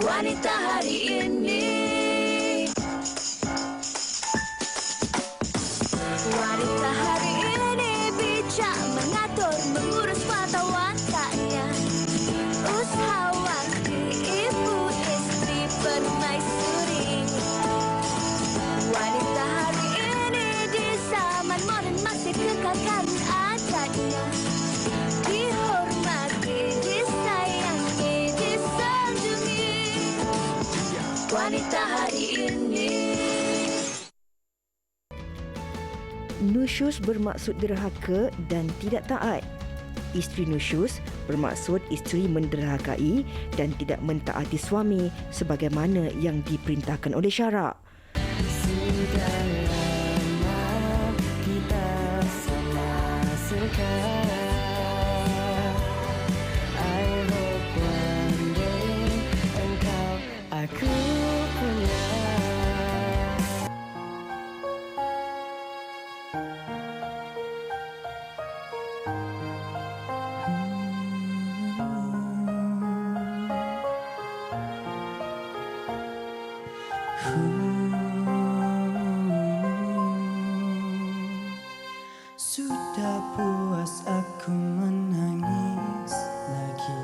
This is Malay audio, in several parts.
Wanita hari ini. Wanita hari ini bijak mengatur, mengurus mata wataknya. Usahawati, ibu istri, permaisuri. Wanita hari ini di zaman modern masih kekalkan adatnya. Dihormati, disayangi, disanjungi. Wanita hari ini. Nusyus bermaksud derhaka dan tidak taat. Isteri nusyus bermaksud isteri menderhakai dan tidak mentaati suami sebagaimana yang diperintahkan oleh syarak. Sudah lama kita sama sekarang. I hope one day engkau aku punya. Sudah puas aku menangis lagi.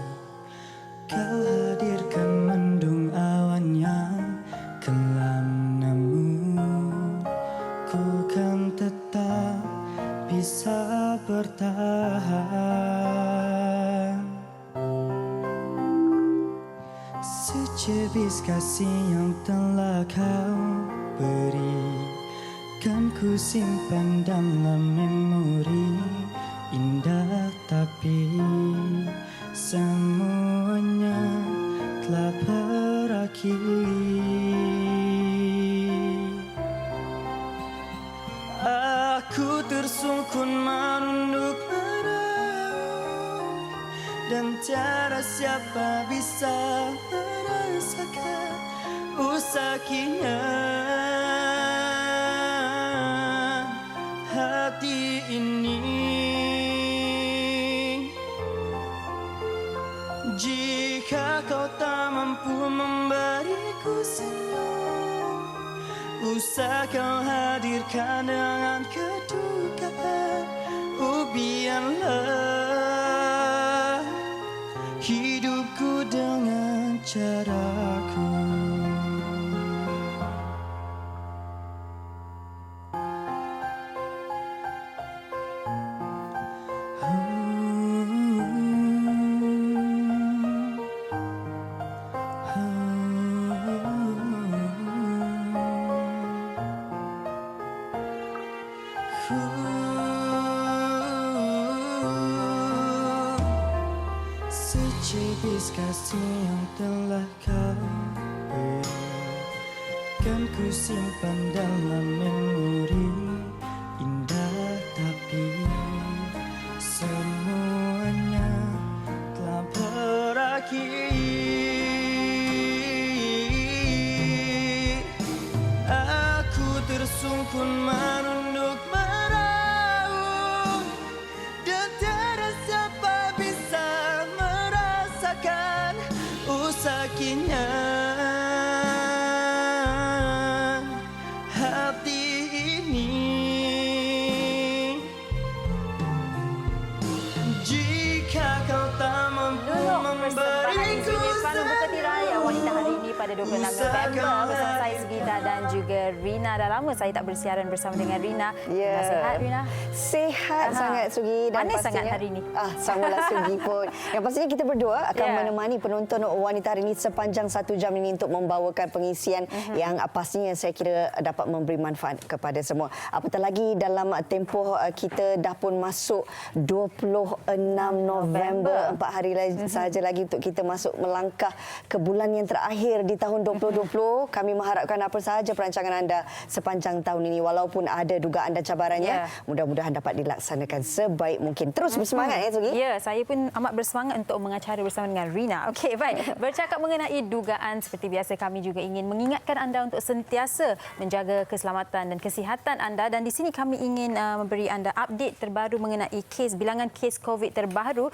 Kau hadirkan mendung awan yang kelam, namun ku kan tetap bisa bertahan. Secebis kasih yang telah kau beri kan ku simpan dalam memori indah, tapi semuanya telah berakhir. Aku tersungkur menunduk meraung, dan tiada siapa bisa merasakan usakinya hati ini. Jika kau tak mampu memberiku senyum, usah kau hadirkan dengan kedukaan. Biarlah hidupku dengan caraku. Secebis kasih yang telah kau beri kan ku simpan dalam memori indah, tapi semuanya telah berakhir. Aku tersungkur menunduk meraung, dan tiada siapa bisa merasakan usakinya hati ini. Jika kau tak mampu memberiku Wanita hari ini pada 26 November bersama saya Sugita dan juga Rina. Dah lama saya tak bersiaran bersama dengan Rina. Ya. Sihat Rina? Sihat sangat Sugi, dan Manis pastinya sangat hari ini. Samalah Sugi pun. Yang pastinya kita berdua akan Ya. menemani penonton wanita hari ini sepanjang 1 jam ini untuk membawakan pengisian yang pastinya saya kira dapat memberi manfaat kepada semua. Apatah lagi dalam tempoh kita dah pun masuk 26 November. 4 hari sahaja lagi untuk kita masuk melangkah ke bulan yang terakhir di tahun 2020. Kami mengharapkan apa sahaja perancangan anda sepanjang tahun ini. Walaupun ada dugaan dan cabarannya, mudah-mudahan dapat dilaksanakan sebaik mungkin. Terus bersemangat ya, Sugi? Ya, saya pun amat bersemangat untuk mengacara bersama dengan Rina. Okey, baik. Bercakap mengenai dugaan, seperti biasa kami juga ingin mengingatkan anda untuk sentiasa menjaga keselamatan dan kesihatan anda. Dan di sini kami ingin memberi anda update terbaru mengenai bilangan kes COVID terbaru.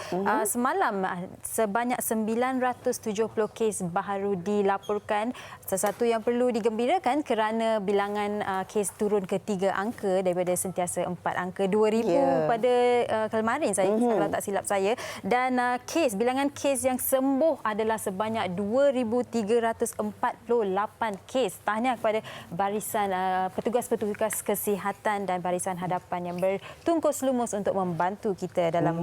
Semalam sebanyak 970 kes baru dilaporkan. Sesuatu yang perlu digembirakan kerana bilangan kes turun ke 3 angka daripada sentiasa 4 angka. 2,000 pada kemarin kalau tak silap saya. Dan bilangan kes yang sembuh adalah sebanyak 2,348 kes. Tahniah kepada barisan petugas-petugas kesihatan dan barisan hadapan yang bertungkus lumus untuk membantu kita dalam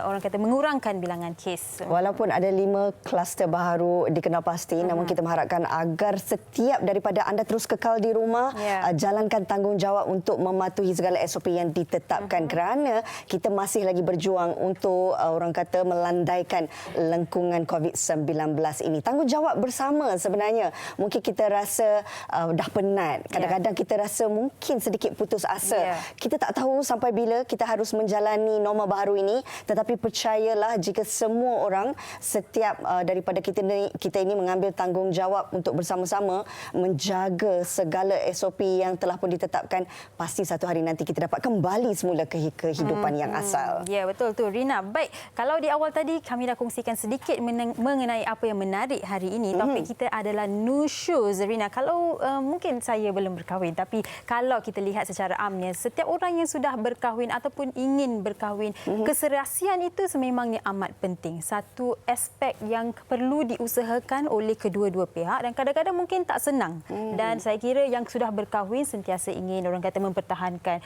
orang kata mengurangkan bilangan kes. Walaupun ada 5 kluster baru dikenal pasti, namun kita mengharapkan agar setiap daripada anda terus kekal di rumah, jalankan tanggungjawab untuk mematuhi segala SOP yang ditetapkan kerana kita masih lagi berjuang untuk orang kata melandaikan lengkungan COVID-19 ini. Tanggungjawab bersama sebenarnya. Mungkin kita rasa dah penat. Kadang-kadang kita rasa mungkin sedikit putus asa. Kita tak tahu sampai bila kita harus menjalani norma baru ini, tetapi percayalah jika semua orang setiap daripada kita ini mengambil tanggungjawab untuk bersama-sama menjaga segala SOP yang telah pun ditetapkan, pasti satu hari nanti kita dapat kembali semula ke kehidupan yang asal. Ya, betul tu Rina. Baik, kalau di awal tadi kami dah kongsikan sedikit mengenai apa yang menarik hari ini. Topik kita adalah nusyuz. Rina, kalau mungkin saya belum berkahwin, tapi kalau kita lihat secara amnya, setiap orang yang sudah berkahwin ataupun ingin berkahwin, keserasian itu sememangnya amat penting. Satu aspek yang perlu diusahakan oleh kedua-dua pihak dan kadang-kadang mungkin tak senang. Dan saya kira yang sudah berkahwin sentiasa ingin orang kata mempertahankan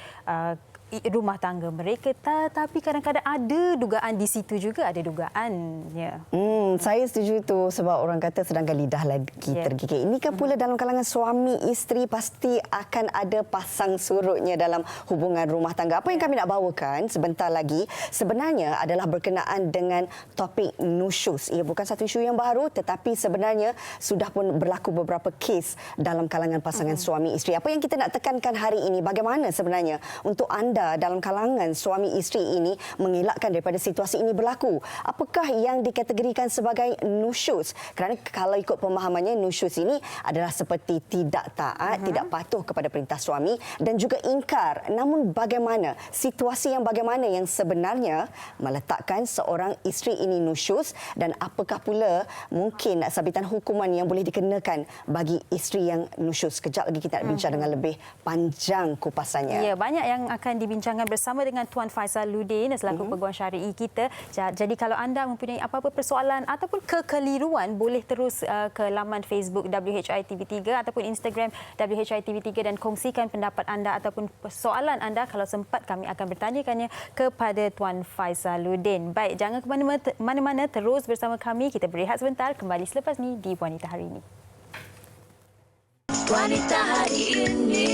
rumah tangga mereka, tapi kadang-kadang ada dugaan di situ juga, ada dugaan. Saya setuju itu sebab orang kata sedangkan lidah lagi tergigit. Ini kan pula dalam kalangan suami isteri pasti akan ada pasang surutnya dalam hubungan rumah tangga. Apa yang kami nak bawakan sebentar lagi sebenarnya adalah berkenaan dengan topik nusyuz. Ia bukan satu isu yang baru tetapi sebenarnya sudah pun berlaku beberapa kes dalam kalangan pasangan suami isteri. Apa yang kita nak tekankan hari ini, bagaimana sebenarnya untuk anda dalam kalangan suami isteri ini mengelakkan daripada situasi ini berlaku. Apakah yang dikategorikan sebagai nusyuz? Kerana kalau ikut pemahamannya, nusyuz ini adalah seperti tidak taat, tidak patuh kepada perintah suami dan juga ingkar. Namun bagaimana situasi bagaimana yang sebenarnya meletakkan seorang isteri ini nusyuz dan apakah pula mungkin sabitan hukuman yang boleh dikenakan bagi isteri yang nusyuz? Kejap lagi kita nak bincang dengan lebih panjang kupasannya. Ya, banyak yang akan dibincangan bersama dengan Tuan Faizaluddin selaku peguam syar'i kita. Jadi kalau anda mempunyai apa-apa persoalan ataupun kekeliruan, boleh terus ke laman Facebook WHI TV3 ataupun Instagram WHI TV3 dan kongsikan pendapat anda ataupun soalan anda. Kalau sempat kami akan bertanyakannya kepada Tuan Faizaluddin. Baik, jangan ke mana-mana, terus bersama kami. Kita berehat sebentar, kembali selepas ni di Wanita Hari Ini. Wanita hari ini.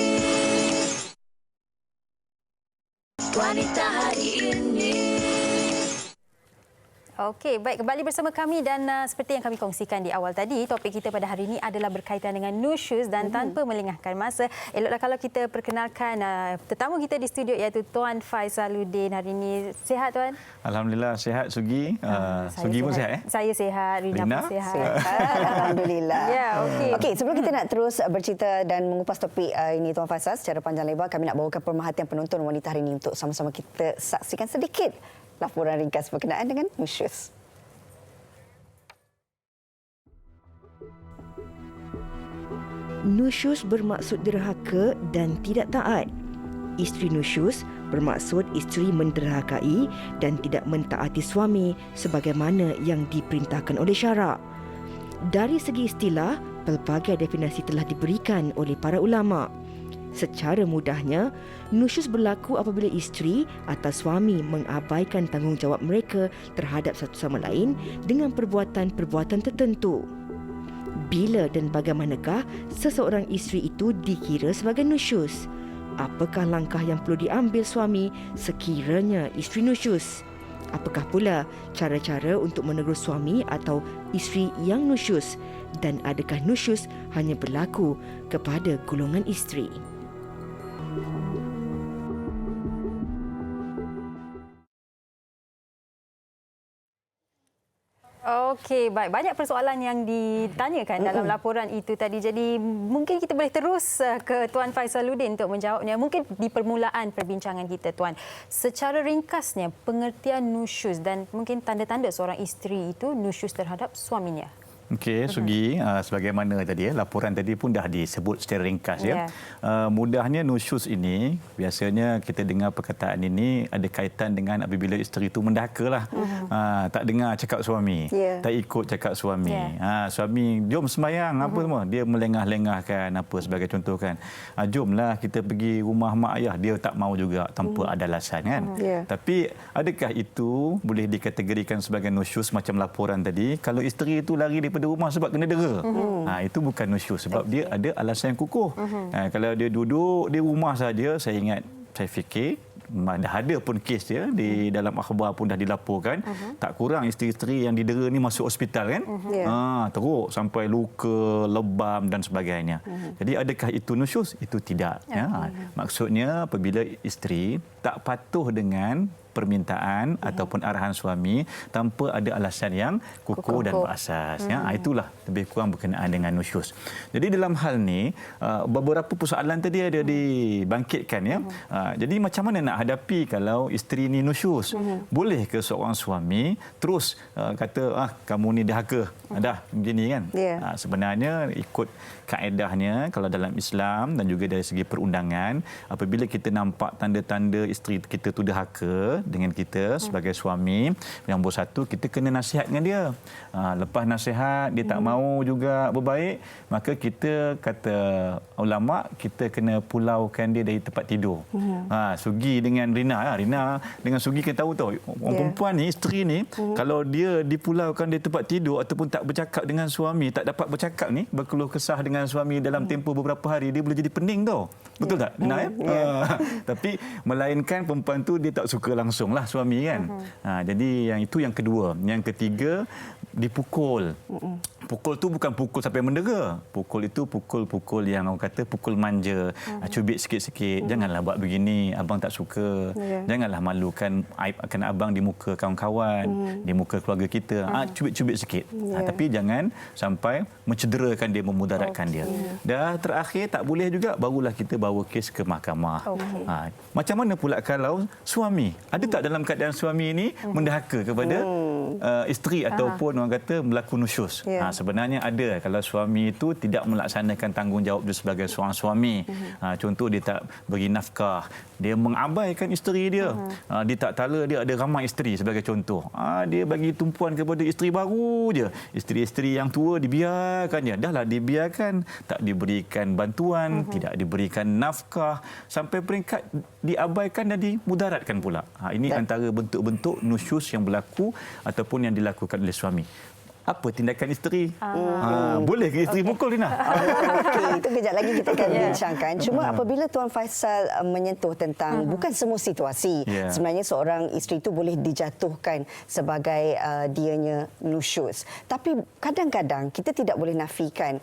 Wanita hari ini. Okey, baik, kembali bersama kami dan seperti yang kami kongsikan di awal tadi, topik kita pada hari ini adalah berkaitan dengan nusyuz dan tanpa melengahkan masa, eloklah kalau kita perkenalkan tetamu kita di studio iaitu Tuan Faizaluddin hari ini. Sihat Tuan? Alhamdulillah sihat Sugi. Sugi pun sihat Saya sihat, Rina pun sihat. Alhamdulillah. Ya, okey. Okey, sebelum kita nak terus bercerita dan mengupas topik ini Tuan Faizal secara panjang lebar, kami nak bawakan pemerhatian penonton Wanita Hari Ini untuk sama-sama kita saksikan sedikit laporan ringkas berkenaan dengan nusyuz. Nusyuz bermaksud derhaka dan tidak taat. Isteri nusyuz bermaksud isteri menderhakai dan tidak mentaati suami sebagaimana yang diperintahkan oleh syarak. Dari segi istilah, pelbagai definisi telah diberikan oleh para ulama. Secara mudahnya, nusyuz berlaku apabila isteri atau suami mengabaikan tanggungjawab mereka terhadap satu sama lain dengan perbuatan-perbuatan tertentu. Bila dan bagaimanakah seseorang isteri itu dikira sebagai nusyuz? Apakah langkah yang perlu diambil suami sekiranya isteri nusyuz? Apakah pula cara-cara untuk menegur suami atau isteri yang nusyus? Dan adakah nusyus hanya berlaku kepada golongan isteri? Okey, baik. Banyak persoalan yang ditanyakan dalam laporan itu tadi. Jadi mungkin kita boleh terus ke Tuan Faisaluddin untuk menjawabnya. Mungkin di permulaan perbincangan kita, Tuan. Secara ringkasnya, pengertian nusyus dan mungkin tanda-tanda seorang isteri itu nusyus terhadap suaminya. Okey, Sugi, sebagaimana tadi laporan tadi pun dah disebut secara ringkas ya. Mudahnya nusyus ini biasanya kita dengar perkataan ini ada kaitan dengan apabila isteri itu mendahakalah. Tak dengar cakap suami, tak ikut cakap suami. Suami jom sembahyang apa semua, dia melengah-lengahkan apa sebagai contoh kan. Jomlah kita pergi rumah mak ayah, dia tak mau juga tanpa ada alasan kan. Tapi adakah itu boleh dikategorikan sebagai nusyus macam laporan tadi? Kalau isteri itu lari daripada rumah sebab kena dera. Itu bukan nusyus sebab dia ada alasan yang kukuh. Kalau dia duduk di rumah saja, saya fikir dah ada pun kes dia di dalam akhbar pun dah dilaporkan. Tak kurang isteri-isteri yang didera ni masuk hospital kan. Teruk sampai luka, lebam dan sebagainya. Jadi adakah itu nusyus? Itu tidak. Maksudnya apabila isteri tak patuh dengan permintaan ataupun arahan suami tanpa ada alasan yang kukuh dan berasas. Itulah lebih kurang berkenaan dengan nusyus. Jadi dalam hal ni beberapa persoalan tadi ada dibangkitkan ya. Jadi macam mana nak hadapi kalau isteri ni nusyus? Boleh ke seorang suami terus kata kamu ni dahaka, dah begini kan? Sebenarnya ikut kaedahnya kalau dalam Islam dan juga dari segi perundangan, apabila kita nampak tanda-tanda isteri kita tu dahaka dengan kita sebagai suami, yang nombor satu, kita kena nasihat dengan dia. Lepas nasihat dia tak mau juga berbaik, maka kita kata ulama, kita kena pulaukan dia dari tempat tidur. Sugi dengan Rina dengan Sugi kita tahu orang perempuan ni, isteri ni, kalau dia dipulaukan dari tempat tidur ataupun tak bercakap dengan suami, tak dapat bercakap ni, berkeluh kesah dengan suami dalam tempoh beberapa hari, dia boleh jadi pening tau. Betul tak? Rina tapi melainkan perempuan tu dia tak suka langsunglah suami kan. Jadi yang itu yang kedua. Yang ketiga, dipukul. Pukul tu bukan pukul sampai mendera. Pukul itu pukul yang orang kata pukul manja. Cubit sikit-sikit. Janganlah buat begini, abang tak suka. Janganlah malukan aib akan abang di muka kawan-kawan, di muka keluarga kita. Cubit-cubit sikit. Tapi jangan sampai mencederakan dia, memudaratkan dia. Dah terakhir tak boleh juga, barulah kita bawa kes ke mahkamah. Macam mana pula kalau suami? Ada tak dalam keadaan suami ini mendahaka kepada isteri ataupun orang kata berlaku nusyus? Sebenarnya ada. Kalau suami itu tidak melaksanakan tanggungjawab dia sebagai seorang suami. Contoh, dia tak beri nafkah, dia mengabaikan isteri dia. Dia tak tala dia ada ramai isteri sebagai contoh. Dia bagi tumpuan kepada isteri baru je. Isteri-isteri yang tua dibiarkan je. Dahlah dibiarkan, tak diberikan bantuan, tidak diberikan nafkah, sampai peringkat diabaikan dan dimudaratkan pula. Ini antara bentuk-bentuk nusyus yang berlaku ataupun yang dilakukan oleh suami. Apa tindakan isteri? Boleh ke isteri pukul, Rina? Itu kejap lagi kita akan bincangkan. Cuma apabila Tuan Faisal menyentuh tentang bukan semua situasi, sebenarnya seorang isteri itu boleh dijatuhkan sebagai dianya nusyus. Tapi kadang-kadang kita tidak boleh nafikan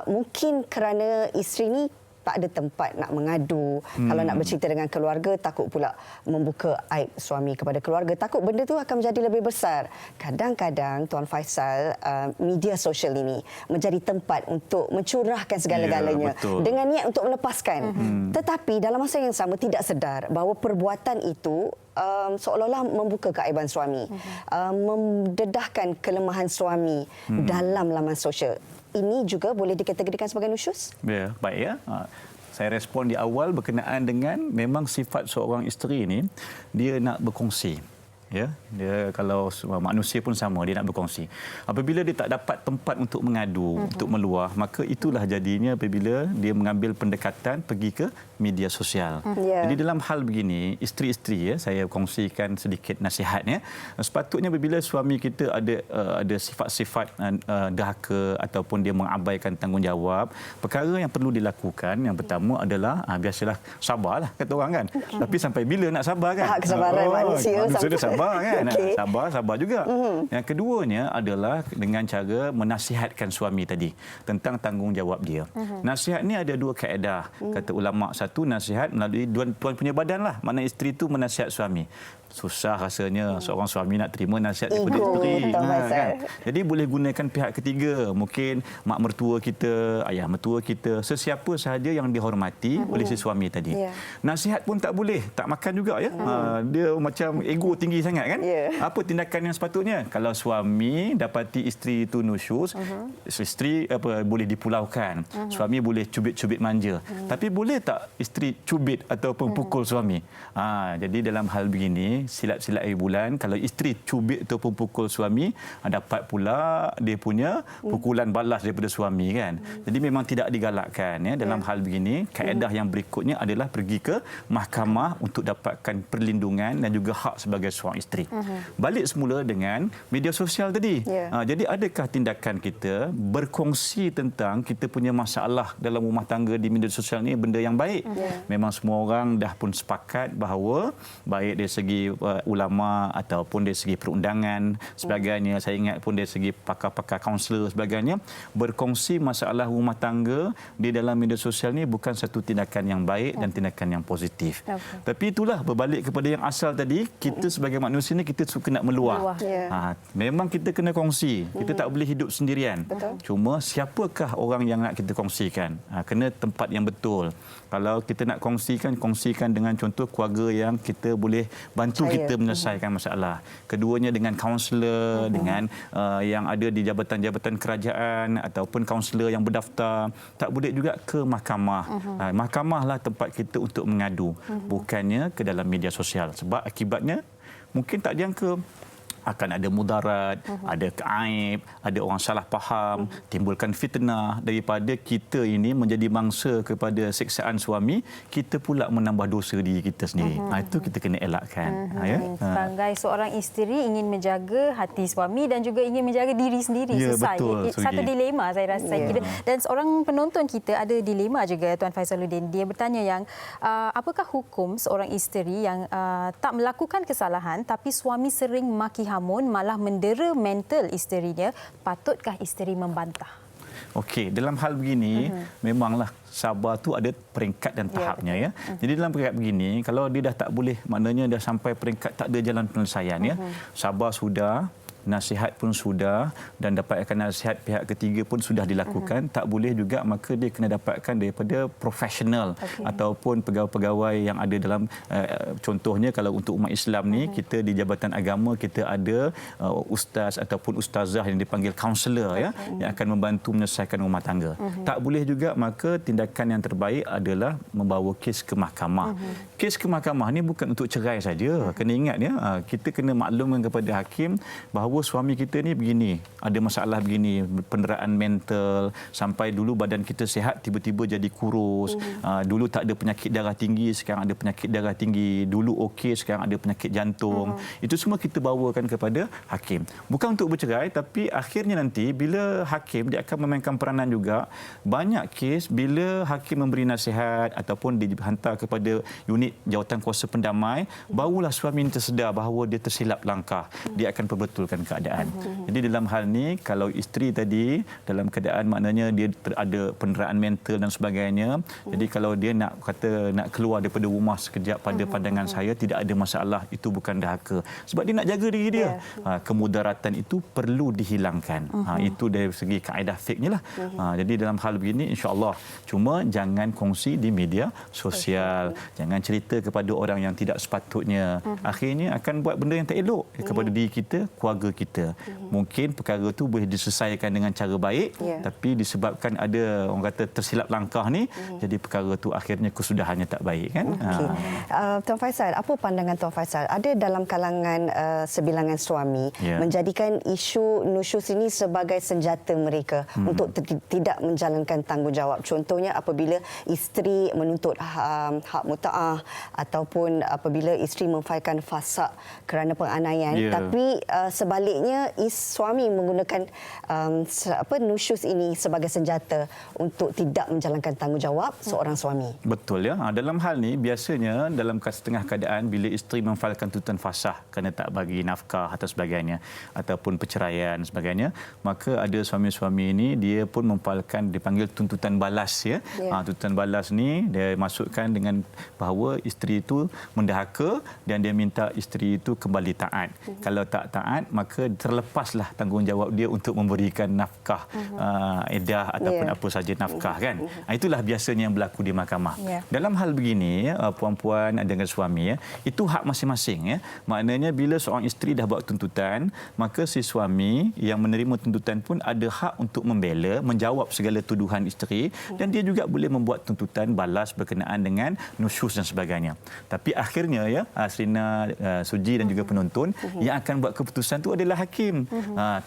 mungkin kerana isteri ni tak ada tempat nak mengadu. Kalau nak bercerita dengan keluarga, takut pula membuka aib suami kepada keluarga. Takut benda tu akan menjadi lebih besar. Kadang-kadang, Tuan Faisal, media sosial ini menjadi tempat untuk mencurahkan segala-galanya dengan niat untuk melepaskan. Tetapi dalam masa yang sama tidak sedar bahawa perbuatan itu seolah-olah membuka keaiban suami, mendedahkan kelemahan suami dalam laman sosial. Ini juga boleh dikategorikan sebagai nusyus? Ya, baik ya. Saya respon di awal berkenaan dengan memang sifat seorang isteri ini, dia nak berkongsi. Ya, dia kalau manusia pun sama, dia nak berkongsi. Apabila dia tak dapat tempat untuk mengadu, untuk meluah, maka itulah jadinya apabila dia mengambil pendekatan pergi ke media sosial. Jadi dalam hal begini, isteri-isteri, saya kongsikan sedikit nasihatnya. Sepatutnya apabila suami kita ada sifat-sifat dahaka ataupun dia mengabaikan tanggungjawab, perkara yang perlu dilakukan yang pertama adalah biasalah sabarlah kata orang kan. Tapi sampai bila nak sabar kan? Hak kesabaran manusia. Sudah sabar sabar kan. Okey. Sabar juga. Yang keduanya adalah dengan cara menasihatkan suami tadi tentang tanggungjawab dia. Nasihat ni ada dua kaedah. Kata ulama, satu nasihat melalui tuan punya badan lah. Mana isteri tu menasihat suami. Susah rasanya seorang suami nak terima nasihat daripada isteri. Kan? Jadi boleh gunakan pihak ketiga. Mungkin mak mertua kita, ayah mertua kita, sesiapa sahaja yang dihormati oleh si suami tadi. Nasihat pun tak boleh, tak makan juga ya. Dia macam ego tinggi sangat kan. Apa tindakan yang sepatutnya? Kalau suami dapati isteri itu nusyus, isteri boleh dipulaukan. Suami boleh cubit-cubit manja. Tapi boleh tak isteri cubit ataupun pukul suami? Jadi dalam hal begini, silat-silat air bulan, kalau isteri cubit ataupun pukul suami, dapat pula dia punya pukulan balas daripada suami kan. Jadi memang tidak digalakkan ya dalam hal begini. Kaedah yang berikutnya adalah pergi ke mahkamah untuk dapatkan perlindungan dan juga hak sebagai seorang isteri. Balik semula dengan media sosial tadi. Jadi adakah tindakan kita berkongsi tentang kita punya masalah dalam rumah tangga di media sosial ni benda yang baik? Memang semua orang dah pun sepakat bahawa baik dari segi ulama ataupun dari segi perundangan sebagainya, saya ingat pun dari segi pakar-pakar kaunselor sebagainya, berkongsi masalah rumah tangga di dalam media sosial ni bukan satu tindakan yang baik dan tindakan yang positif. Tapi itulah berbalik kepada yang asal tadi, kita sebagai manusia ni kita suka nak meluah. Memang kita kena kongsi, kita tak boleh hidup sendirian. Cuma siapakah orang yang nak kita kongsikan? Kena tempat yang betul. Kalau kita nak kongsikan dengan contoh keluarga yang kita boleh bantu kita menyelesaikan masalah. Keduanya dengan kaunselor, dengan yang ada di jabatan-jabatan kerajaan ataupun kaunselor yang berdaftar. Tak boleh juga ke mahkamah. Mahkamahlah tempat kita untuk mengadu. Bukannya ke dalam media sosial. Sebab akibatnya mungkin tak dijangka. Akan ada mudarat, ada keaib, ada orang salah faham, timbulkan fitnah. Daripada kita ini menjadi mangsa kepada siksaan suami, kita pula menambah dosa diri kita sendiri. Itu kita kena elakkan. Sebagai seorang isteri ingin menjaga hati suami dan juga ingin menjaga diri sendiri. Betul, satu dilema saya rasa. Dan seorang penonton kita ada dilema juga, Tuan Faizaluddin. Dia bertanya yang apakah hukum seorang isteri yang tak melakukan kesalahan tapi suami sering maki hamun, malah mendera mental isterinya, patutkah isteri membantah? Okey, dalam hal begini memanglah sabar tu ada peringkat dan tahapnya ya. Jadi dalam peringkat begini, kalau dia dah tak boleh, maknanya dah sampai peringkat tak ada jalan penyelesaian ya. Sabar sudah, nasihat pun sudah, dan dapatkan nasihat pihak ketiga pun sudah dilakukan, tak boleh juga, maka dia kena dapatkan daripada profesional ataupun pegawai-pegawai yang ada dalam contohnya kalau untuk umat Islam ni, kita di Jabatan Agama kita ada ustaz ataupun ustazah yang dipanggil kaunselor ya, yang akan membantu menyelesaikan rumah tangga. Tak boleh juga, maka tindakan yang terbaik adalah membawa kes ke mahkamah. Kes ke mahkamah ni bukan untuk cerai saja. Kena ingat ya, kita kena maklumkan kepada hakim bahawa suami kita ni begini, ada masalah begini, penderaan mental, sampai dulu badan kita sihat tiba-tiba jadi kurus, dulu tak ada penyakit darah tinggi, sekarang ada penyakit darah tinggi, dulu okey, sekarang ada penyakit jantung. Itu semua kita bawakan kepada hakim. Bukan untuk bercerai, tapi akhirnya nanti bila hakim, dia akan memainkan peranan juga. Banyak kes bila hakim memberi nasihat ataupun dihantar kepada unit jawatan kuasa pendamai, barulah suami ini tersedar bahawa dia tersilap langkah, dia akan perbetulkan keadaan. Jadi dalam hal ni, kalau isteri tadi dalam keadaan maknanya dia ada penderaan mental dan sebagainya, jadi kalau dia nak keluar daripada rumah sekejap, pada pandangan saya tidak ada masalah, itu bukan dahaka. Sebab dia nak jaga diri dia. Kemudaratan itu perlu dihilangkan. Itu dari segi kaedah fiknya lah. Jadi dalam hal begini, insya-Allah, cuma jangan kongsi di media sosial, jangan cerita kepada orang yang tidak sepatutnya. Akhirnya akan buat benda yang tak elok kepada diri kita, keluarga kita. Mungkin perkara itu boleh diselesaikan dengan cara baik, tapi disebabkan ada orang kata tersilap langkah ni, jadi perkara itu akhirnya kesudahannya tak baik kan. Tuan Faisal, apa pandangan Tuan Faisal? Ada dalam kalangan sebilangan suami menjadikan isu nusyus ini sebagai senjata mereka untuk tidak menjalankan tanggungjawab. Contohnya apabila isteri menuntut hak mutaah ataupun apabila isteri memfailkan fasa kerana penganiayaan, tapi sebaliknya suami menggunakan nusyus ini sebagai senjata untuk tidak menjalankan tanggungjawab seorang suami. Betul ya. Dalam hal ni biasanya dalam setengah keadaan bila isteri memfailkan tuntutan fasah kerana tak bagi nafkah atau sebagainya ataupun perceraian dan sebagainya, maka ada suami-suami ini dia pun memfailkan dipanggil tuntutan balas ya. Tuntutan balas ni dia masukkan dengan bahawa isteri itu mendahaka dan dia minta isteri itu kembali taat. Kalau tak taat maka terlepaslah tanggungjawab dia untuk memberikan nafkah edah ataupun apa saja nafkah kan. Itulah biasanya yang berlaku di mahkamah. Dalam hal begini puan-puan dengan suami itu hak masing-masing ya. Maknanya bila seorang isteri dah buat tuntutan, maka si suami yang menerima tuntutan pun ada hak untuk membela, menjawab segala tuduhan isteri dan dia juga boleh membuat tuntutan balas berkenaan dengan nusyus dan sebagainya. Tapi akhirnya ya Serina, Suji dan juga penonton yang akan buat keputusan itu adalah hakim.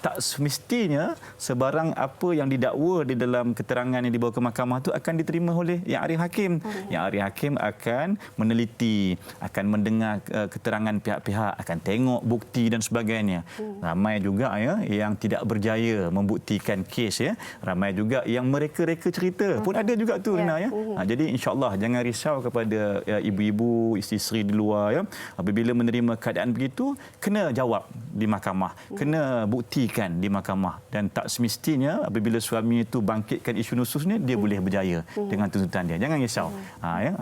Tak semestinya sebarang apa yang didakwa di dalam keterangan yang dibawa ke mahkamah itu akan diterima oleh yang arif hakim. Yang arif hakim akan meneliti, akan mendengar keterangan pihak-pihak, akan tengok bukti dan sebagainya. Ramai juga ya yang tidak berjaya membuktikan kes ya. Ramai juga yang mereka-reka cerita pun ada juga tu Rina ya. Jadi insya-Allah jangan risau kepada ibu-ibu, isteri-isteri di luar ya. Apabila menerima keadaan begitu, kena jawab di mahkamah, kena buktikan di mahkamah dan tak semestinya apabila suami itu bangkitkan isu nusus ni dia boleh berjaya dengan tuntutan dia. Jangan risau.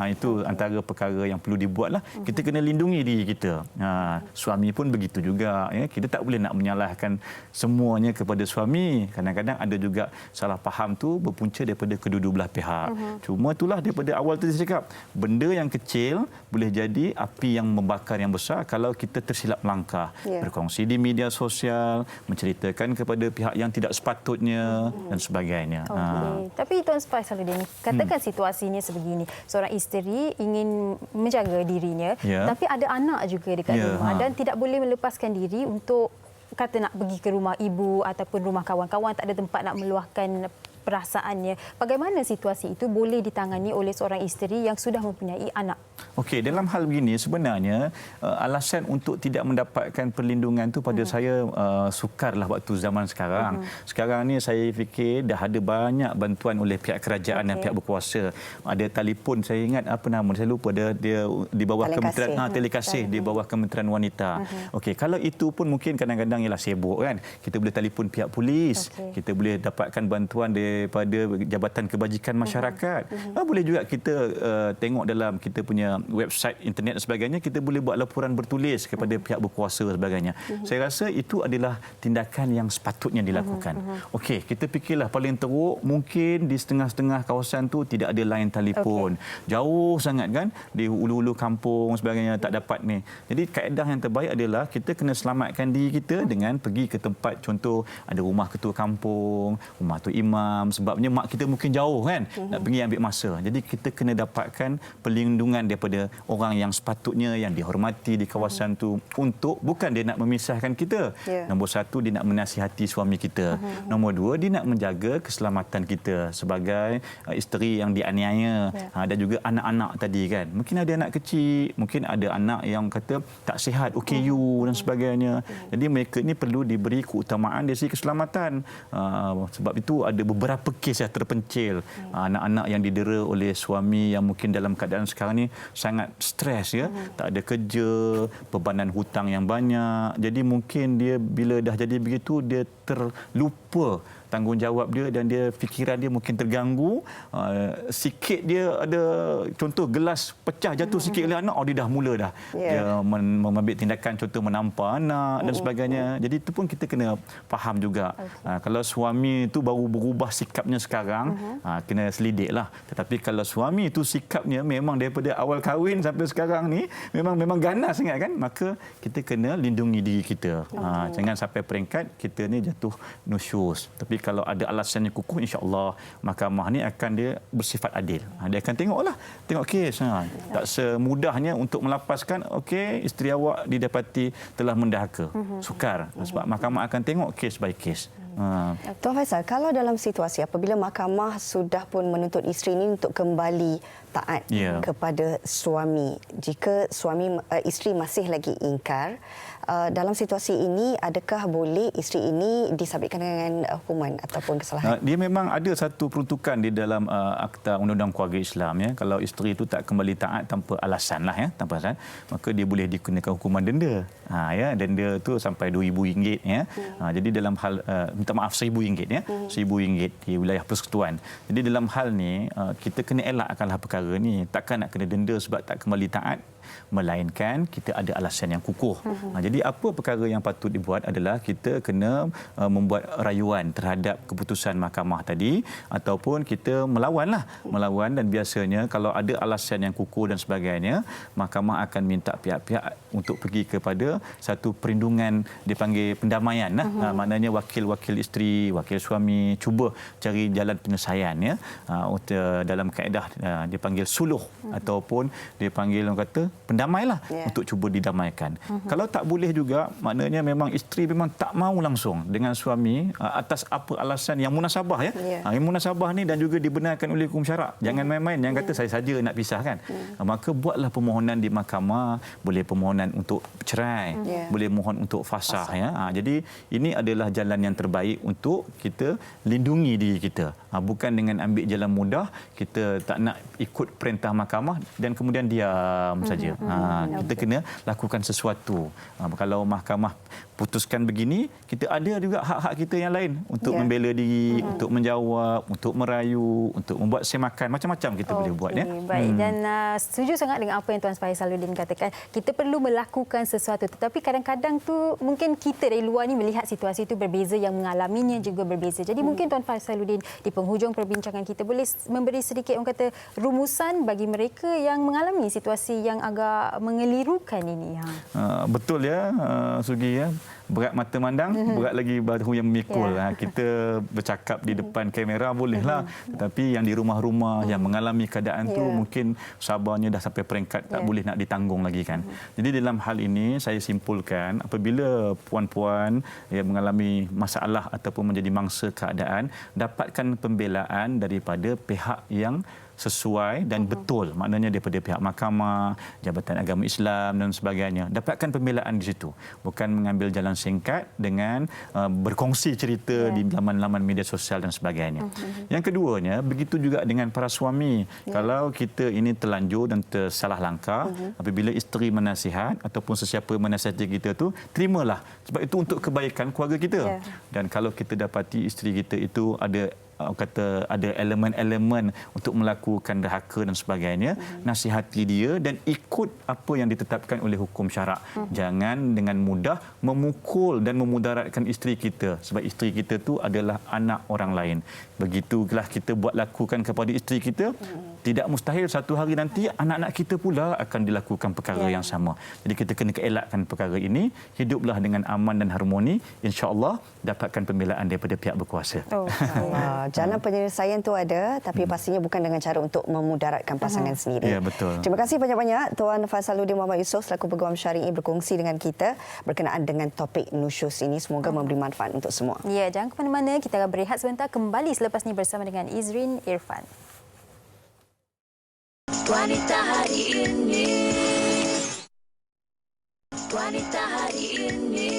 Itu antara perkara yang perlu dibuatlah. Kita kena lindungi diri kita. Suami pun begitu juga ya. Kita tak boleh nak menyalahkan semuanya kepada suami. Kadang-kadang ada juga salah faham tu berpunca daripada kedua-dua belah pihak. Cuma itulah daripada awal tadi saya cakap, benda yang kecil boleh jadi api yang membakar yang besar kalau kita tersilap langkah. Berkongsi di media sosial, menceritakan kepada pihak yang tidak sepatutnya dan sebagainya. Tapi Tuan Spai Salahuddin, katakan situasinya sebegini. Seorang isteri ingin menjaga dirinya, tapi ada anak juga dekat rumah dan tidak boleh melepaskan diri untuk kata nak pergi ke rumah ibu ataupun rumah kawan-kawan, tak ada tempat nak meluahkan perasaannya. Bagaimana situasi itu boleh ditangani oleh seorang isteri yang sudah mempunyai anak? Okey, dalam hal begini sebenarnya alasan untuk tidak mendapatkan perlindungan tu pada saya sukarlah waktu zaman sekarang. Sekarang ni saya fikir dah ada banyak bantuan oleh pihak kerajaan dan pihak berkuasa. Ada telefon, saya ingat apa nama, saya lupa, dia di bawah Kementerian Telekasih, di bawah Kementerian Wanita. Okey, kalau itu pun mungkin kadang-kadang ialah sibuk kan. Kita boleh telefon pihak polis, kita boleh dapatkan bantuan daripada Jabatan Kebajikan Masyarakat. Boleh juga kita tengok dalam kita punya website internet dan sebagainya, kita boleh buat laporan bertulis kepada pihak berkuasa dan sebagainya. Saya rasa itu adalah tindakan yang sepatutnya dilakukan. Okey, kita fikirlah paling teruk mungkin di setengah-setengah kawasan tu tidak ada line telefon. Jauh sangat kan, di ulu-ulu kampung sebagainya tak dapat ni. Jadi kaedah yang terbaik adalah kita kena selamatkan diri kita dengan pergi ke tempat, contoh ada rumah ketua kampung, rumah tu imam, sebabnya mak kita mungkin jauh kan, nak pergi ambil masa. Jadi kita kena dapatkan perlindungan daripada orang yang sepatutnya, yang dihormati di kawasan tu, untuk bukan dia nak memisahkan kita. Nombor satu, dia nak menasihati suami kita. Nombor dua, dia nak menjaga keselamatan kita sebagai isteri yang dianiaya. Dan juga anak-anak tadi kan. Mungkin ada anak kecil, mungkin ada anak yang kata tak sihat, OKU dan sebagainya. Jadi mereka ni perlu diberi keutamaan dari segi keselamatan. Sebab itu ada beberapa kes yang terpencil. Anak-anak yang didera oleh suami yang mungkin dalam keadaan sekarang ni sangat stres ya, tak ada kerja, bebanan hutang yang banyak. Jadi mungkin dia bila dah jadi begitu, dia terlupa tanggungjawab dia dan dia fikiran dia mungkin terganggu. Sikit dia ada contoh gelas pecah jatuh sikit oleh anak, dia dah mula dah dia mengambil tindakan, contoh menampar anak dan sebagainya. Jadi itu pun kita kena faham juga. Kalau suami itu baru berubah sikapnya sekarang, kena selidiklah. Tetapi kalau suami itu sikapnya memang daripada awal kahwin sampai sekarang ni memang ganas sangat kan, maka kita kena lindungi diri kita. Jangan sampai peringkat kita ni jatuh nusyus. Tapi kalau ada alasan yang kukuh, insya-Allah mahkamah ni akan dia bersifat adil. Dia akan tengok kes. Tak semudahnya untuk melapaskan isteri awak didapati telah mendahaka. Sukar. Sebab mahkamah akan tengok kes by kes. Tuan Faisal, kalau dalam situasi apabila mahkamah sudah pun menuntut isteri ini untuk kembali taat kepada suami, jika isteri masih lagi ingkar, dalam situasi ini adakah boleh isteri ini disabitkan dengan hukuman ataupun kesalahan? Dia memang ada satu peruntukan di dalam Akta Undang-Undang Keluarga Islam, ya. Kalau isteri itu tak kembali taat tanpa alasan lah, ya, tanpa alasan, maka dia boleh dikenakan hukuman denda. Denda itu sampai RM2,000, ya. Jadi dalam hal minta maaf RM1,000, ya. RM1,000 di wilayah persekutuan. Jadi dalam hal ni kita kena elakkanlah perkara ni. Takkan nak kena denda sebab tak kembali taat, melainkan kita ada alasan yang kukuh. Jadi apa perkara yang patut dibuat adalah kita kena membuat rayuan terhadap keputusan mahkamah tadi, ataupun kita melawan, dan biasanya kalau ada alasan yang kukuh dan sebagainya, mahkamah akan minta pihak-pihak untuk pergi kepada satu perlindungan, dipanggil pendamaian. Maknanya wakil-wakil isteri, wakil suami cuba cari jalan penyelesaian, ya. Dalam kaedah dipanggil suluh ataupun dipanggil orang kata pendamailah, untuk cuba didamaikan. Kalau tak boleh juga, maknanya memang isteri memang tak mau langsung dengan suami atas apa alasan yang munasabah, ya. Yang munasabah ni dan juga dibenarkan oleh hukum syarak. Jangan main-main yang kata saya saja nak pisahkan. Maka buatlah permohonan di mahkamah, boleh permohonan untuk cerai, boleh mohon untuk fasah, ya. Jadi ini adalah jalan yang terbaik untuk kita lindungi diri kita. Bukan dengan ambil jalan mudah, kita tak nak ikut perintah mahkamah dan kemudian diam saja. Kita kena lakukan sesuatu. Kalau mahkamah putuskan begini, kita ada juga hak-hak kita yang lain untuk membela diri, untuk menjawab, untuk merayu, untuk membuat semakan, macam-macam kita boleh buat, ya. Baik, dan setuju sangat dengan apa yang Tuan Faisaluddin katakan. Kita perlu melakukan sesuatu, tetapi kadang-kadang tu mungkin kita dari luar ni melihat situasi itu berbeza, yang mengalaminya juga berbeza. Jadi mungkin Tuan Faisaluddin di penghujung perbincangan kita boleh memberi sedikit orang kata rumusan bagi mereka yang mengalami situasi yang agak mengelirukan ini. Betul, ya, Sugi, ya. Berat mata mandang, berat lagi bahu yang memikul. Kita bercakap di depan kamera bolehlah, tetapi yang di rumah-rumah yang mengalami keadaan tu mungkin sabarnya dah sampai peringkat tak boleh nak ditanggung lagi, kan. Jadi dalam hal ini saya simpulkan, apabila puan-puan yang mengalami masalah ataupun menjadi mangsa keadaan, dapatkan pembelaan daripada pihak yang sesuai dan betul, maknanya daripada pihak mahkamah, Jabatan Agama Islam dan sebagainya. Dapatkan pembelaan di situ, bukan mengambil jalan singkat dengan berkongsi cerita di laman-laman media sosial dan sebagainya. Yang keduanya, begitu juga dengan para suami. Kalau kita ini terlanjur dan tersalah langkah, apabila isteri menasihat ataupun sesiapa menasihati kita tu, terimalah, sebab itu untuk kebaikan keluarga kita. Dan kalau kita dapati isteri kita itu ada elemen-elemen untuk melakukan derhaka dan sebagainya, nasihati dia dan ikut apa yang ditetapkan oleh hukum syarak. Jangan dengan mudah memukul dan memudaratkan isteri kita, sebab isteri kita tu adalah anak orang lain. Begitulah kita buat lakukan kepada isteri kita, tidak mustahil satu hari nanti anak-anak kita pula akan dilakukan perkara yang sama. Jadi kita kena elakkan perkara ini, hiduplah dengan aman dan harmoni, insya-Allah dapatkan pembelaan daripada pihak berkuasa. Jalan penyelesaian tu ada, tapi pastinya bukan dengan cara untuk memudaratkan pasangan sendiri. Ya, betul. Terima kasih banyak-banyak Tuan Faisaluddin Muhammad Yusof selaku Peguam Syar'i berkongsi dengan kita berkenaan dengan topik nusyuz ini. Semoga memberi manfaat untuk semua. Ya, jangan ke mana-mana, kita akan berehat sebentar, kembali selepas ini bersama dengan Izrin Irfan. Wanita hari ini, wanita hari ini.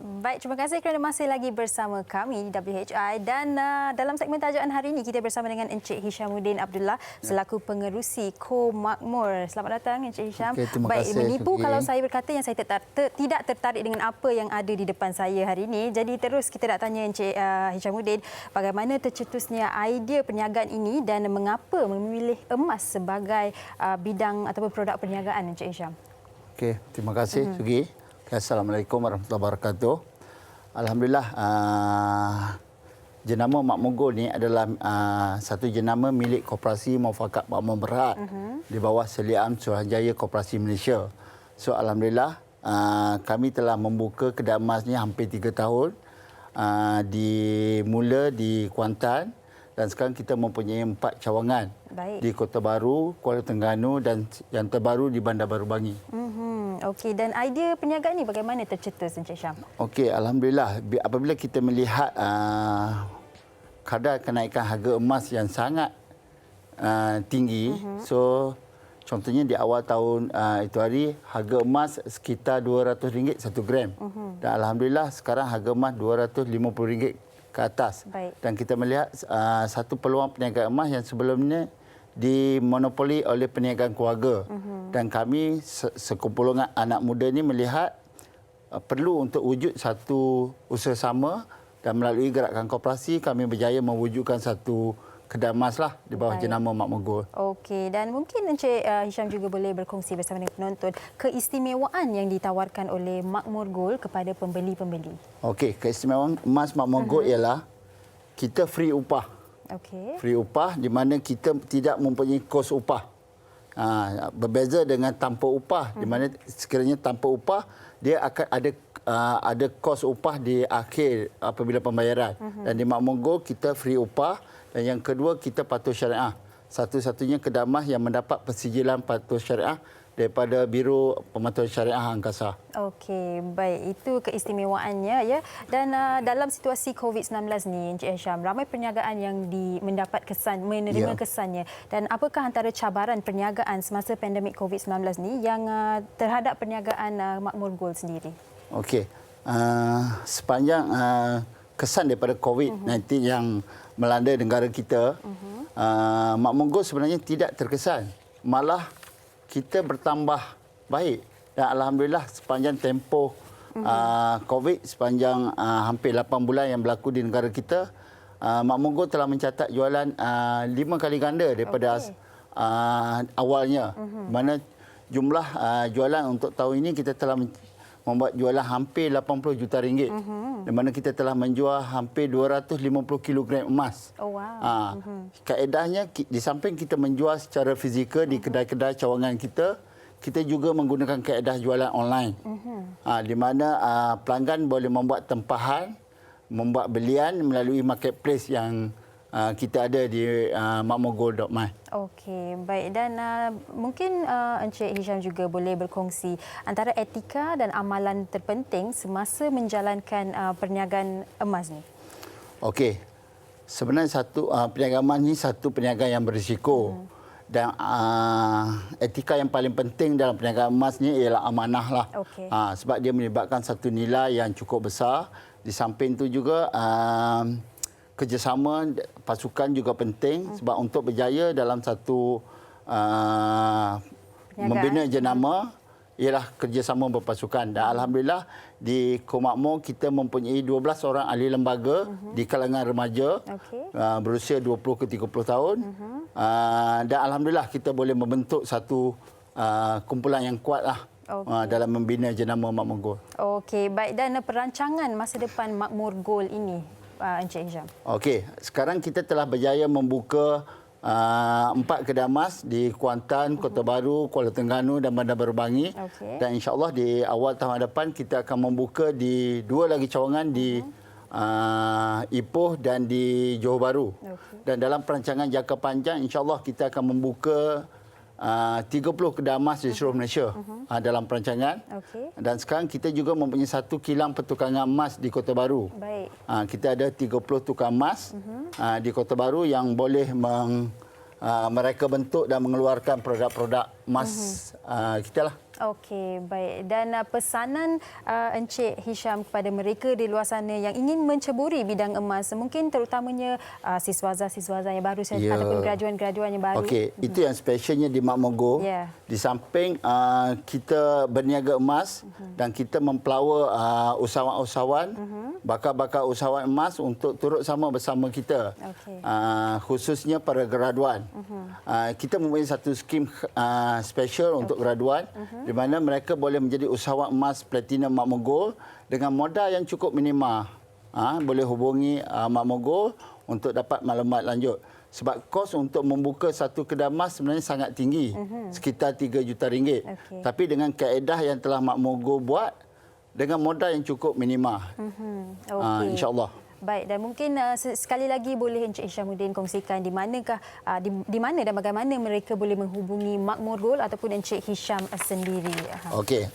Baik, terima kasih kerana masih lagi bersama kami di WHI, dan dalam segmen tajaan hari ini kita bersama dengan Encik Hishamuddin Abdullah selaku pengerusi Komakmur. Selamat datang Encik Hisham. Terima Baik, kasih, menipu Sugi. kalau saya berkata yang saya tidak tertarik dengan apa yang ada di depan saya hari ini. Jadi terus kita nak tanya Encik Hishamuddin, bagaimana tercetusnya idea perniagaan ini dan mengapa memilih emas sebagai bidang ataupun produk perniagaan, Encik Hisham? Okey, terima kasih Sugi. Assalamualaikum warahmatullahi wabarakatuh. Alhamdulillah, jenama Makmur ni adalah satu jenama milik Koperasi Muafakat Makmur Berhad di bawah Seliaan Suruhanjaya Koperasi Malaysia. So alhamdulillah, kami telah membuka kedai emas ni hampir 3 tahun. dimula di Kuantan dan sekarang kita mempunyai 4 cawangan. Baik. Di Kota Baru, Kuala Terengganu dan yang terbaru di Bandar Baru Bangi. Okey, dan idea perniagaan ni bagaimana tercetus Encik Syam? Okey, alhamdulillah apabila kita melihat kadar kenaikan harga emas yang sangat tinggi, so contohnya di awal tahun itu hari harga emas sekitar RM200 1 gram. Dan alhamdulillah sekarang harga emas RM250 ke atas. Baik. Dan kita melihat satu peluang perniagaan emas yang sebelumnya dimonopoli oleh perniagaan keluarga. Dan kami sekumpulan anak muda ini melihat perlu untuk wujud satu usaha sama dan melalui gerakan koperasi kami berjaya mewujudkan satu kedai emas lah di bawah jenama Makmur Gold. Okey, dan mungkin Encik Hisham juga boleh berkongsi bersama dengan penonton keistimewaan yang ditawarkan oleh Makmur Gold kepada pembeli-pembeli. Okey, keistimewaan emas Makmur Gold ialah kita free upah. Okey. Free upah di mana kita tidak mempunyai kos upah. Berbeza dengan tanpa upah di mana sekiranya tanpa upah dia akan ada kos upah di akhir apabila pembayaran. Dan di Makmur Gold kita free upah dan yang kedua kita patuh syariah. Satu-satunya kedai emas yang mendapat persijilan patuh syariah daripada Biro Pematuhan Syariah Angkasa. Okey, baik. Itu keistimewaannya ya. Dan dalam situasi COVID-19 ni Encik Hisham, ramai perniagaan yang mendapat menerima kesannya. Dan apakah antara cabaran perniagaan semasa pandemik COVID-19 ni yang terhadap perniagaan Makmur Gold sendiri? Okey. Sepanjang kesan daripada COVID-19 yang melanda negara kita, Makmur Gold sebenarnya tidak terkesan. Malah kita bertambah baik. Dan alhamdulillah sepanjang tempoh COVID, sepanjang hampir 8 bulan yang berlaku di negara kita, Makmur Gold telah mencatat jualan 5 kali ganda daripada awalnya. Mana jumlah jualan untuk tahun ini kita telah membuat jualan hampir 80 juta ringgit. Di mana kita telah menjual hampir 250 kilogram emas. Oh wow. Kaedahnya di samping kita menjual secara fizikal di kedai-kedai cawangan kita, kita juga menggunakan kaedah jualan online. Di mana pelanggan boleh membuat tempahan, membuat belian melalui marketplace yang kita ada di makmurgold.my. Okey, baik. Dan mungkin Encik Hisham juga boleh berkongsi antara etika dan amalan terpenting semasa menjalankan perniagaan emas ni. Okey. Sebenarnya perniagaan emas ni satu perniagaan yang berisiko. Dan etika yang paling penting dalam perniagaan emas ni ialah amanah lah. Okey. Sebab dia melibatkan satu nilai yang cukup besar. Di samping itu juga kerjasama pasukan juga penting sebab untuk berjaya dalam satu membina jenama ialah kerjasama berpasukan. Dan alhamdulillah di Komakmur kita mempunyai 12 orang ahli lembaga di kalangan remaja berusia 20 ke 30 tahun. Dan alhamdulillah kita boleh membentuk satu kumpulan yang kuatlah dalam membina jenama Makmur Gold. Okey, baik. Dan perancangan masa depan Makmur Gold ini, Encik Hisham? Okey, sekarang kita telah berjaya membuka 4 kedai emas di Kuantan, Kota Baru, Kuala Terengganu dan Bandar Baru Bangi. Dan insya-Allah di awal tahun depan kita akan membuka di 2 lagi cawangan di Ipoh dan di Johor Bahru. Dan dalam perancangan jangka panjang insya-Allah kita akan membuka 30 kedai emas di seluruh Malaysia dalam perancangan. Dan sekarang kita juga mempunyai satu kilang pertukangan emas di Kota Baru. Baik. Kita ada 30 tukang emas di Kota Baru yang boleh mereka bentuk dan mengeluarkan produk-produk emas kita lah. Okey, baik. Dan pesanan Encik Hisham kepada mereka di luar sana yang ingin menceburi bidang emas, mungkin terutamanya siswaza-siswaza yang baru ataupun graduan-graduan yang baru. Okey, itu yang specialnya di Makmur Gold. Di samping kita berniaga emas dan kita mempelawa usahawan-usahawan, bakal-bakal usahawan emas untuk turut sama bersama kita. Khususnya para graduan. Kita mempunyai satu skim special untuk graduan di mana mereka boleh menjadi usahawan emas platinum Makmur Gold dengan modal yang cukup minima. Boleh hubungi Makmur Gold untuk dapat maklumat lanjut. Sebab kos untuk membuka satu kedai emas sebenarnya sangat tinggi, sekitar 3 juta ringgit. Tapi dengan kaedah yang telah Makmur Gold buat, dengan modal yang cukup minima. Okey. InsyaAllah. Baik, dan mungkin sekali lagi boleh Encik Hishamuddin kongsikan di manakah di mana dan bagaimana mereka boleh menghubungi Makmur Gold ataupun Encik Hisham sendiri. Okey.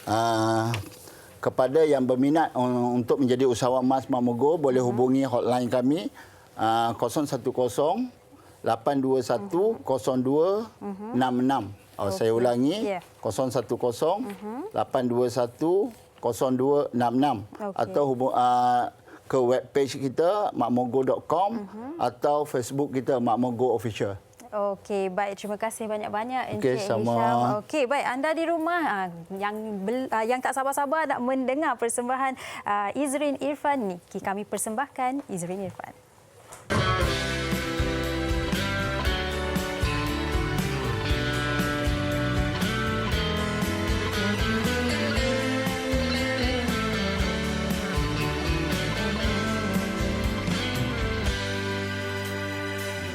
Kepada yang berminat untuk menjadi usahawan emas Makmur Gold, boleh hubungi hotline kami 010 821 0266. Saya ulangi, 010 821 0266. Atau ke webpage kita makmurgold.com atau Facebook kita Makmur Gold Official. Okey, baik. Terima kasih banyak-banyak Okey, Encik sama. Hisham. Okey, baik. Anda di rumah yang tak sabar-sabar nak mendengar persembahan Izrin Irfan ni. Kami persembahkan Izrin Irfan.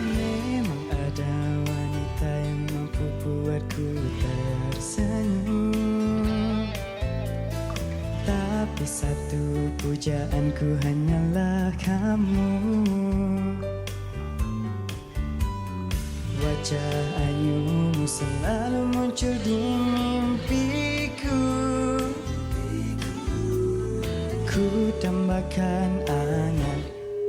Memang ada wanita yang mampu buatku tersenyum, tapi satu pujaanku hanyalah kamu. Wajah ayumu selalu muncul di mimpiku. Ku tambahkan angan,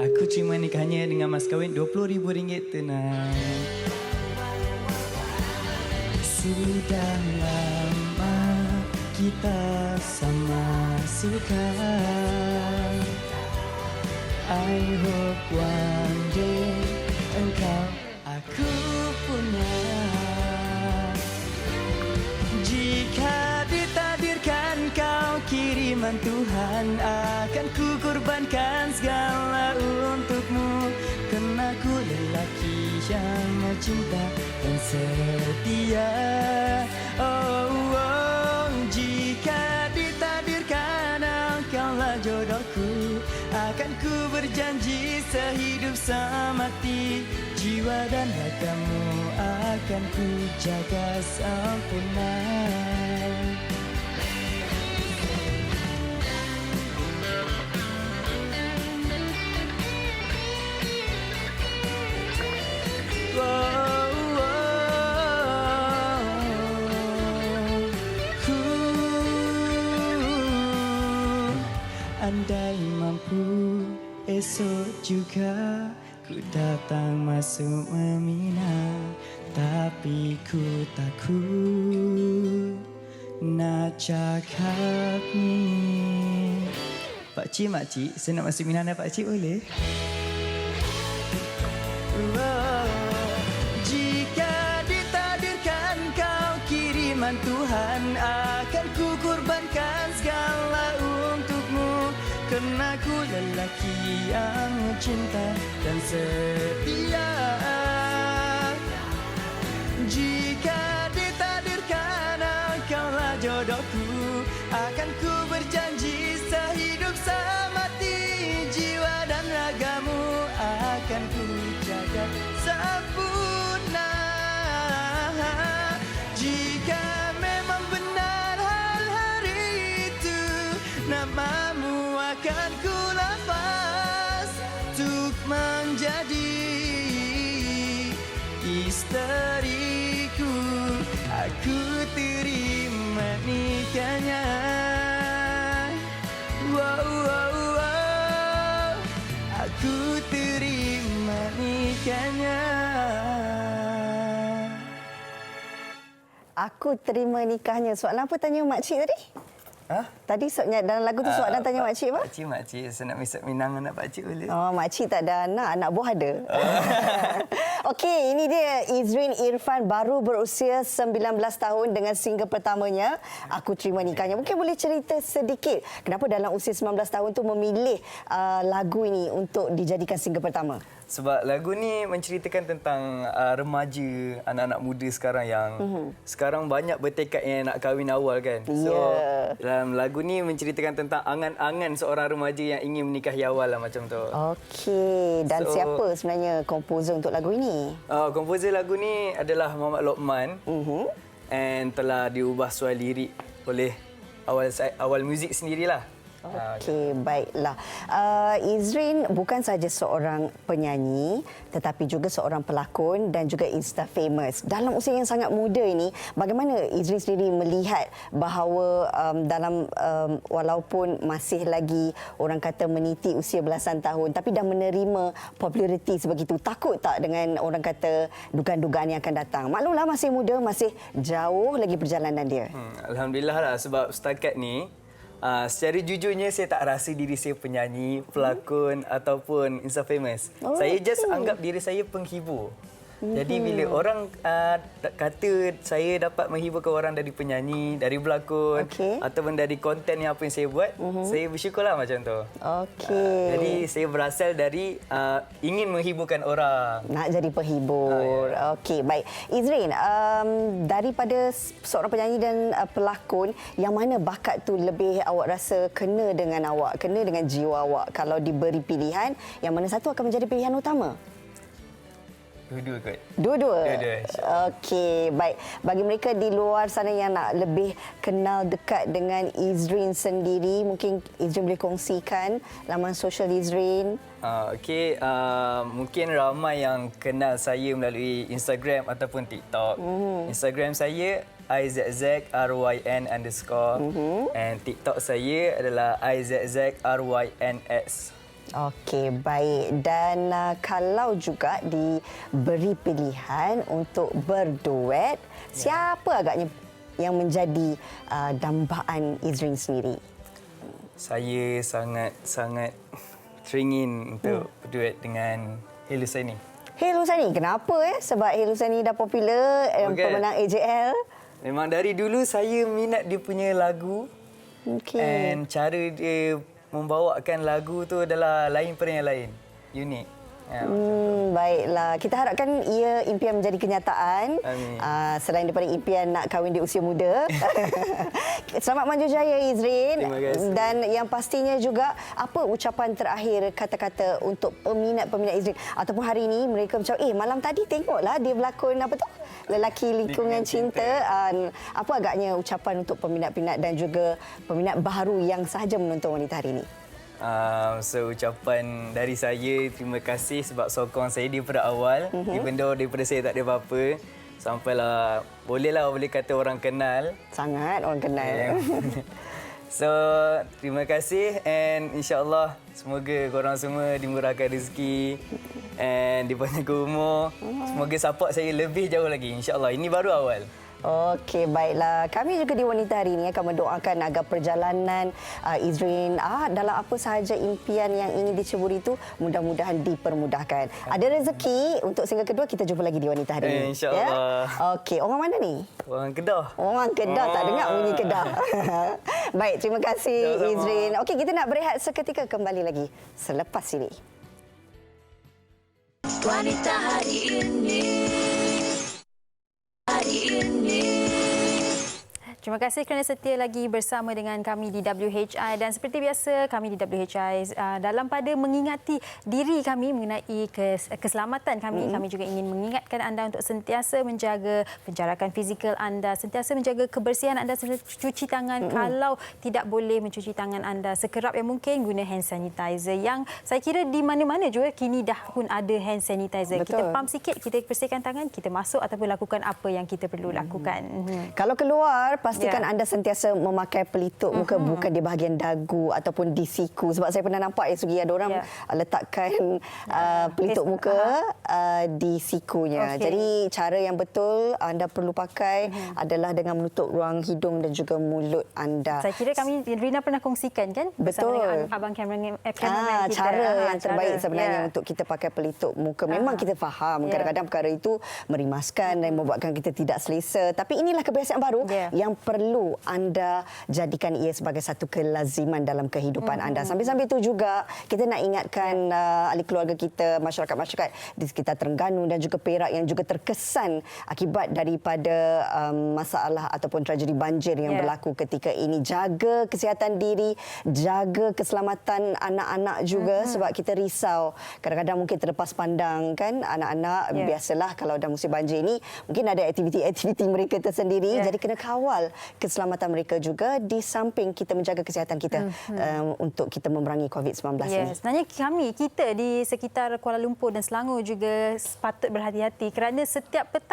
aku terima nikahnya dengan mas kahwin RM20,000 tunai. Sudah lama kita sama suka. I hope one day engkau aku punya. Jika ditakdirkan kau kiriman Tuhan, akan ku korbankan segala untukmu. Karena ku lelaki yang cinta dan setia. Jika ditakdirkan engkaulah jodohku, akan ku berjanji sehidup semati. Jiwa dan ragamu akan ku jaga sempurna. Andai mampu esok juga ku datang masuk meminang, tapi ku takut nak cakap ni. Pakcik, makcik, saya nak masuk Minang dan pakcik boleh? Jika ditakdirkan kau kiriman Tuhan, akan ku korbankan segala untukmu. Kerana ku lelaki yang cinta dan setia. Jika ditakdirkan engkaulah jodohku, akan ku berjanji sehidup semati. Jiwa dan ragamu akan ku jaga sempurna. Jika memang benar hal hari itu, namamu akan ku lafaz untuk menjadi isteriku. Aku terima nikahnya. Aku terima nikahnya. Aku terima nikahnya. Soalan apa tanya makcik tadi? Ha? Tadi dalam lagu tu soalan tanya makcik apa? Makcik, saya nak masuk Minang anak pakcik boleh? Oh, makcik tak ada anak buah ada. Okey, ini dia Izrin Irfan baru berusia 19 tahun dengan single pertamanya, Aku Terima Nikahnya. Mungkin boleh cerita sedikit kenapa dalam usia 19 tahun tu memilih lagu ini untuk dijadikan single pertama? Sebab lagu ni menceritakan tentang remaja, anak-anak muda sekarang yang sekarang banyak bertekad yang nak kahwin awal kan. So dalam lagu ni menceritakan tentang angan-angan seorang remaja yang ingin menikahi awal lah macam tu. Okey, dan siapa sebenarnya komposer untuk lagu ini? Komposer lagu ni adalah Muhammad Lokman. And telah diubah suai lirik oleh awal muzik sendirilah. Okey, baiklah. Izrin bukan saja seorang penyanyi tetapi juga seorang pelakon dan juga Insta famous. Dalam usia yang sangat muda ini, bagaimana Izrin sendiri melihat bahawa dalam walaupun masih lagi orang kata meniti usia belasan tahun tapi dah menerima populariti sebegitu, takut tak dengan orang kata dugaan-dugaan yang akan datang? Maklumlah masih muda, masih jauh lagi perjalanan dia. Alhamdulillah lah, sebab setakat ni secara jujurnya saya tak rasa diri saya penyanyi, pelakon ataupun Insta famous. Saya just anggap diri saya penghibur. Jadi bila orang kata saya dapat menghiburkan orang dari penyanyi, dari pelakon ataupun dari konten yang apa yang saya buat, saya bersyukurlah macam tu. Jadi saya berasal dari ingin menghiburkan orang. Nak jadi penghibur. Okey, baik. Izrin, daripada seorang penyanyi dan pelakon, yang mana bakat tu lebih awak rasa kena dengan awak, kena dengan jiwa awak? Kalau diberi pilihan, yang mana satu akan menjadi pilihan utama? Dua-dua kot. Dua-dua? Dua-dua. Okey, baik. Bagi mereka di luar sana yang nak lebih kenal dekat dengan Izrin sendiri, mungkin Izrin boleh kongsikan laman sosial Izrin. Okey, mungkin ramai yang kenal saya melalui Instagram ataupun TikTok. Instagram saya IZZRYN_. And TikTok saya adalah IZZRYNS. Okey, baik. Dan kalau juga diberi pilihan untuk berduet, siapa agaknya yang menjadi dambaan Izrin sendiri? Saya sangat teringin untuk berduet dengan Hel Husaini. Hel Husaini, kenapa Sebab Hel Husaini dah popular, pemenang AJL. Memang dari dulu saya minat dia punya lagu. And cara dia membawakan lagu tu adalah lain pada yang lain. Unik. Baiklah. Kita harapkan ia impian menjadi kenyataan. Amin. Selain daripada impian nak kahwin di usia muda. Selamat maju jaya Izrin. Terima kasih. Dan yang pastinya juga, apa ucapan terakhir kata-kata untuk peminat-peminat Izrin? Ataupun hari ini mereka macam, malam tadi tengoklah dia berlakon apa tu? Lelaki Lingkungan Cinta. Apa agaknya ucapan untuk peminat-peminat dan juga peminat baharu yang sahaja menonton wanita hari ini? So ucapan dari saya, terima kasih sebab sokong saya daripada awal. Even though daripada saya tak ada apa-apa, sampailah boleh kata orang kenal. Sangat orang kenal. So terima kasih and insya-Allah semoga korang semua dimurahkan rezeki and dipanjangkan umur. Semoga support saya lebih jauh lagi, insya-Allah. Ini baru awal. Okey, baiklah. Kami juga di Wanita hari ini akan mendoakan agar perjalanan Izrin dalam apa sahaja impian yang ingin diceburi itu mudah-mudahan dipermudahkan. Ada rezeki untuk single kedua, kita jumpa lagi di Wanita hari ini. InsyaAllah. Ya? Okey, orang mana ni? Orang Kedah. Orang Kedah, tak dengar bunyi Kedah. Baik, terima kasih Izrin. Okey, kita nak berehat seketika, kembali lagi selepas ini. Wanita hari ini. Terima kasih kerana setia lagi bersama dengan kami di WHI dan seperti biasa kami di WHI dalam pada mengingati diri kami mengenai keselamatan kami juga ingin mengingatkan anda untuk sentiasa menjaga penjarakan fizikal anda, sentiasa menjaga kebersihan anda, cuci tangan. Kalau tidak boleh mencuci tangan anda sekerap yang mungkin, guna hand sanitizer yang saya kira di mana-mana juga kini dah pun ada hand sanitizer. Betul. Kita pump sikit, kita bersihkan tangan, kita masuk ataupun lakukan apa yang kita perlu lakukan. Kalau keluar, pastikan anda sentiasa memakai pelitup muka, bukan di bahagian dagu ataupun di siku. Sebab saya pernah nampak Sugi, ada orang letakkan pelitup muka di sikunya. Jadi cara yang betul anda perlu pakai adalah dengan menutup ruang hidung dan juga mulut anda. Saya kira Rina pernah kongsikan kan bersama dengan abang kameraman kita. Cara yang terbaik sebenarnya untuk kita pakai pelitup muka. Memang kita faham kadang-kadang perkara itu merimaskan dan membuatkan kita tidak selesa. Tapi inilah kebiasaan baru yang perlu anda jadikan ia sebagai satu kelaziman dalam kehidupan anda. Sambil-sambil itu juga kita nak ingatkan ahli keluarga kita, masyarakat-masyarakat di sekitar Terengganu dan juga Perak yang juga terkesan akibat daripada masalah ataupun tragedi banjir yang berlaku ketika ini. Jaga kesihatan diri, jaga keselamatan anak-anak juga sebab kita risau. Kadang-kadang mungkin terlepas pandang kan anak-anak. Biasalah kalau dah musim banjir ini mungkin ada aktiviti-aktiviti mereka tersendiri. Jadi kena kawal keselamatan mereka juga di samping kita menjaga kesihatan kita untuk kita memerangi COVID-19 ini. Sebenarnya kita di sekitar Kuala Lumpur dan Selangor juga patut berhati-hati kerana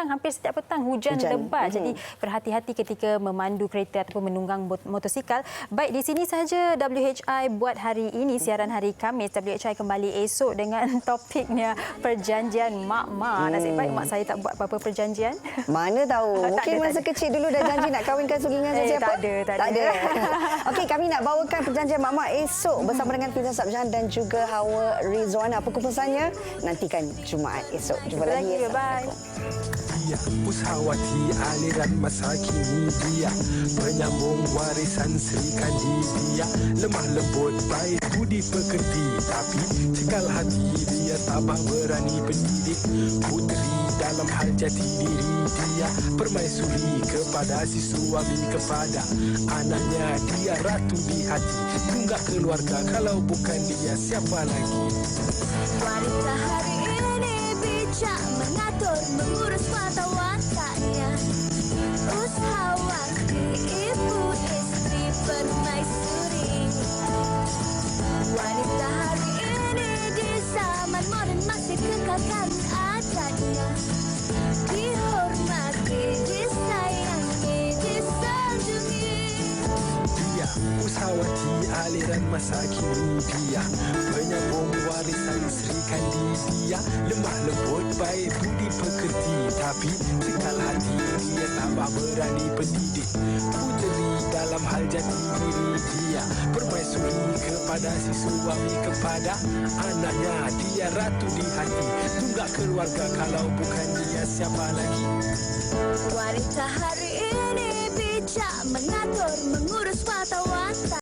hampir setiap petang hujan lebat. Jadi berhati-hati ketika memandu kereta ataupun menunggang motosikal. Baik, di sini sahaja WHI buat hari ini, siaran hari Khamis. WHI kembali esok dengan topiknya perjanjian mak-mak. Nasib baik mak saya tak buat apa-apa perjanjian. Mana tahu. Mungkin masa kecil dulu dah janji nak kahwinkan dengan siapa? Tak ada. Okey, kami nak bawakan perjanjian mak-mak esok bersama dengan Fiza Sabjan dan juga Hawa Rizwana. Apa keputusannya? Nantikan Jumaat esok. Jumpa lagi. Bye. Usahawati aliran masa kini dia, penyambung warisan Sri Kandi dia, lemah lembut baik budi pekerti, tapi cekal hati dia tabah berani pendidik, puteri dalam hal jati diri dia, permaisuri kepada si suami kepada anaknya, dia ratu di hati, tunggak keluarga, kalau bukan dia siapa lagi? Wanita hari ini bijak mengatur, mengurus mata wataknya. Usahawati, ibu istri permaisuri. Wanita hari ini di zaman moden masih kekalkan adatnya. Dihormati, disayangi, disanjungi. Dia usahawati aliran masa kini dia, penyambung warisan Sri Kandi dia, lemah lembut baik budi pekerti, tapi cekal hati dia tabah berani pendidik, puteri dalam hal jati diri dia, permaisuri kepada si suami kepada anaknya, dia ratu di hati, tunggak keluarga, kalau bukan dia siapa lagi? Wanita hari ini bijak mengatur, mengurus mata watak.